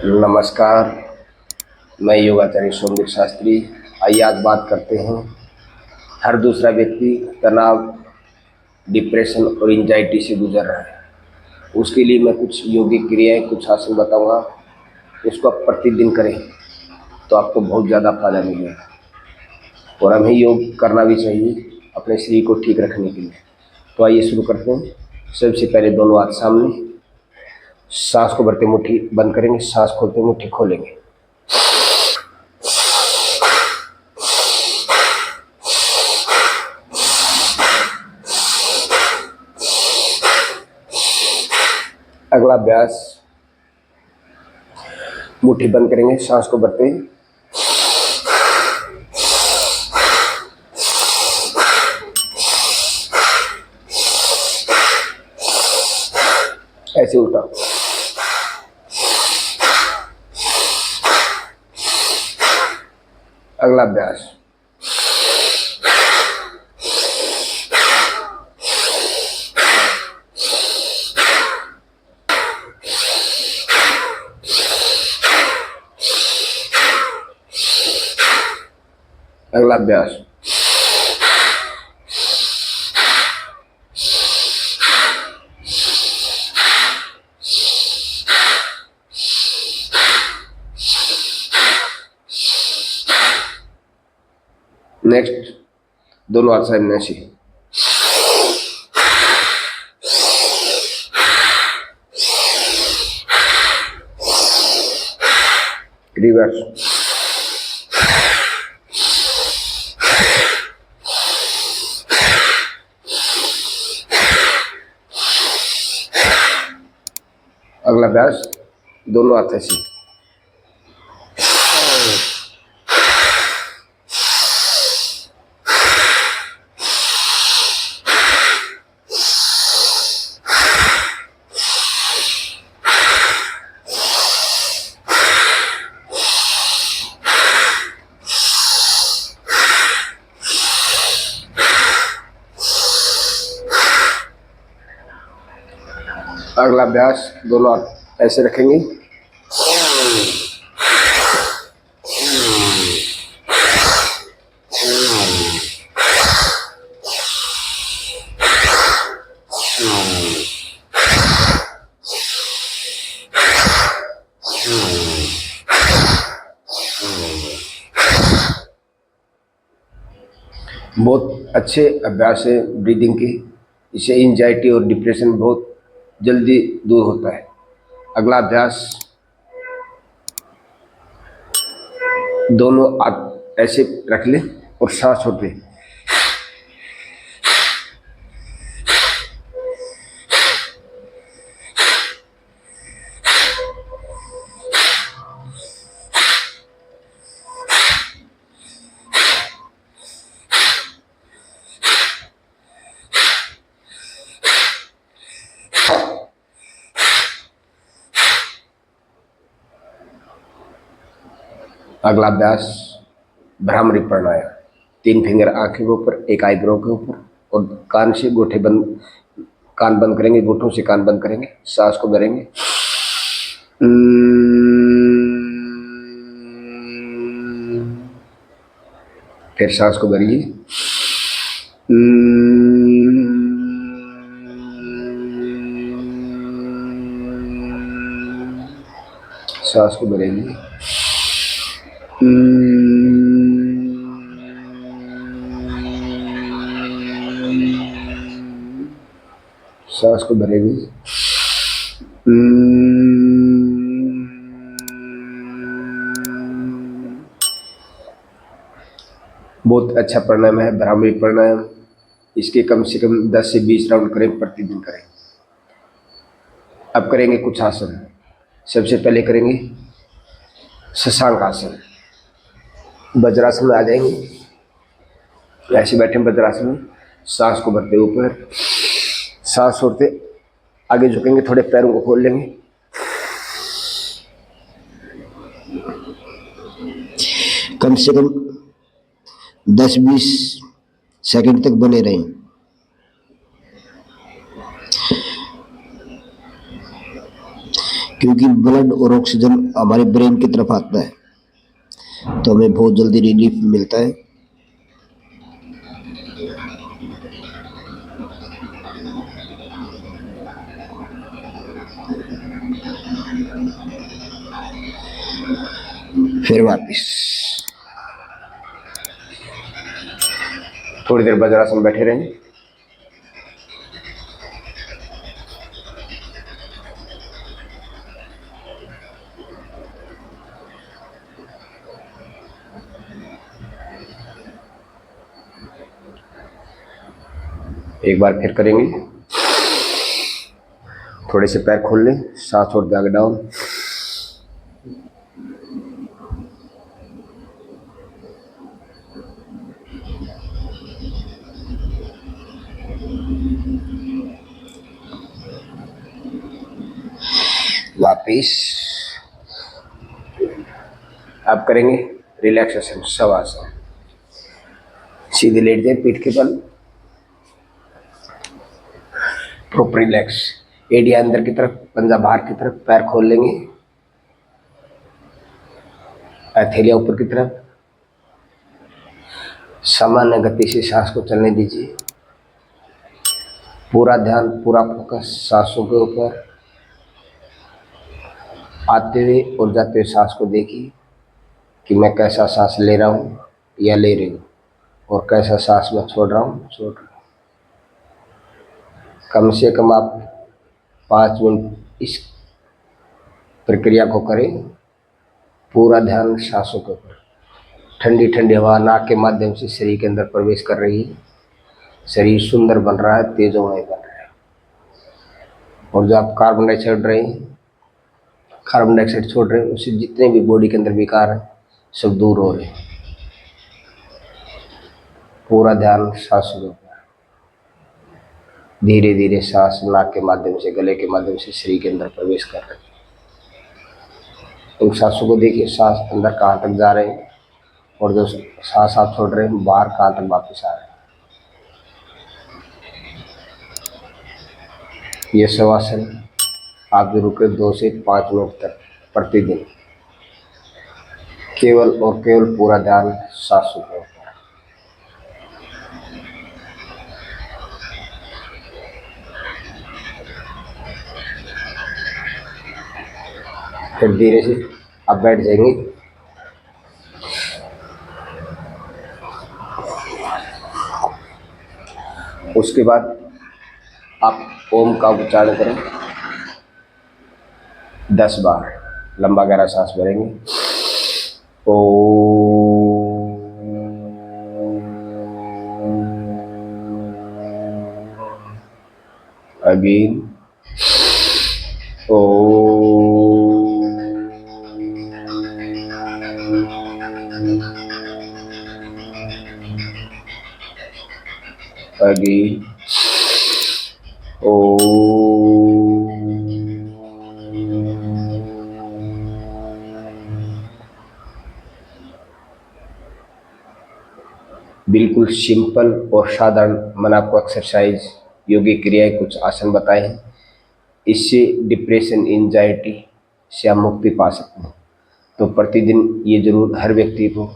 नमस्कार। मैं योगाचार्य सोमवीर शास्त्री। आइए आज बात करते हैं। हर दूसरा व्यक्ति तनाव, डिप्रेशन और एंजाइटी से गुजर रहा है। उसके लिए मैं कुछ योगिक क्रियाएं, कुछ आसन बताऊंगा। उसको आप प्रतिदिन करें तो आपको बहुत ज़्यादा फायदा मिलेगा। और हमें योग करना भी चाहिए अपने शरीर को ठीक रखने के लिए। तो आइए शुरू करते हैं। सबसे पहले दोनों हाथ सामने, सांस को भरते मुट्ठी बंद करेंगे, सांस खोलते मुट्ठी खोलेंगे। अगला अभ्यास, मुट्ठी बंद करेंगे, सांस को भरते ही ऐसे उल्टा। अगला अभ्यास, अगला अभ्यास, नेक्स्ट दोनों हाथ सामने से, रिवर्स। अगला अभ्यास, दोनों हाथ ऐसे, अगला अभ्यास, दोनों हाथ ऐसे रखेंगे, बहुत अच्छे अभ्यास है ब्रीदिंग के। इससे एंजाइटी और डिप्रेशन बहुत जल्दी दूर होता है। अगला अभ्यास, दोनों हाथ ऐसे रख लें और सांस छोड़ते, अगला अभ्यास, भ्रामरी प्राणायाम। 3 फिंगर आंखें के ऊपर, एक आईब्रो के ऊपर, और कान से गोठे बंद, कान बंद करेंगे, घुटनों से कान बंद करेंगे, सांस को भरेंगे। फिर सांस को भरिए। सांस को भरेंगे। सांस को भरेंगे। बहुत अच्छा प्राणायाम है भ्रामरी प्राणायाम। इसके कम से कम 10 से 20 राउंड करें, प्रतिदिन करें। अब करेंगे कुछ आसन। सबसे पहले करेंगे शशांक आसन। वज्रासन में आ जाएंगे, ऐसे बैठे वज्रासन में, सांस को भरते ऊपर, सांस छोड़ते आगे झुकेंगे, थोड़े पैरों को खोल लेंगे, कम से कम 10-20 सेकंड तक बने रहें। क्योंकि ब्लड और ऑक्सीजन हमारे ब्रेन की तरफ आता है तो हमें बहुत जल्दी रिलीफ मिलता है। फिर वापिस थोड़ी देर वज्रासन में बैठे रहें। एक बार फिर करेंगे। थोड़े से पैर खोल लें, सांस छोड़ के आगे डाउन। वापिस अब करेंगे रिलैक्सेशन शवासन। सीधे लेट जाए पीठ के बल, प्रॉपर रिलैक्स। एडिया अंदर की तरफ, पंजा बाहर की तरफ, पैर खोल लेंगे, हथेलियां ऊपर की तरफ। सामान्य गति से सांस को चलने दीजिए। पूरा ध्यान, पूरा फोकस सांसों के ऊपर। आते हुए और जाते हुए सांस को देखिए कि मैं कैसा सांस ले रहा हूँ या ले रही हूँ, और कैसा सांस मैं छोड़ रहा हूँ, छोड़ रहा हूँ। कम से कम आप 5 मिनट इस प्रक्रिया को करें। पूरा ध्यान सांसों के ऊपर। ठंडी ठंडी हवा नाक के माध्यम से शरीर के अंदर प्रवेश कर रही है। शरीर सुंदर बन रहा है, तेजोमय बन रहा है। और जो आप कार्बन डाइऑक्साइड छोड़ रहे हैं, उससे जितने भी बॉडी के अंदर विकार हैं सब दूर हो रहे हैं। पूरा ध्यान सांसों के ऊपर। धीरे धीरे सांस नाक के माध्यम से, गले के माध्यम से शरीर के अंदर प्रवेश कर रहे हैं। इन सांसों को देखिए, सांस अंदर कहाँ तक जा रहे हैं, और जो सांस आप छोड़ रहे हैं बाहर कहाँ तक वापस आ रहे हैं। ये शवासन आप जरूर करें 2 से 5 मिनट तक प्रतिदिन। केवल और केवल पूरा ध्यान सांसों के ऊपर। फिर धीरे से आप बैठ जाएंगे। उसके बाद आप ओम का उच्चारण करें 10 बार। लंबा गहरा सांस भरेंगे। अगेन अगेन बिल्कुल सिंपल और साधारण मैंने आपको एक्सरसाइज, योगिक क्रियाएं, कुछ आसन बताए हैं। इससे डिप्रेशन, एंजाइटी से आप मुक्ति पा सकते हैं। तो प्रतिदिन ये जरूर हर व्यक्ति को,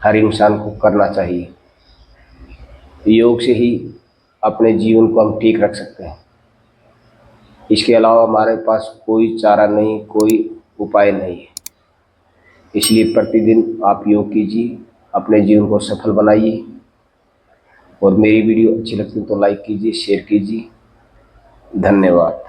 हर इंसान को करना चाहिए। योग से ही अपने जीवन को हम ठीक रख सकते हैं। इसके अलावा हमारे पास कोई चारा नहीं, कोई उपाय नहीं है। इसलिए प्रतिदिन आप योग कीजिए, अपने जीवन को सफल बनाइए। और मेरी वीडियो अच्छी लगती है तो लाइक कीजिए, शेयर कीजिए। धन्यवाद।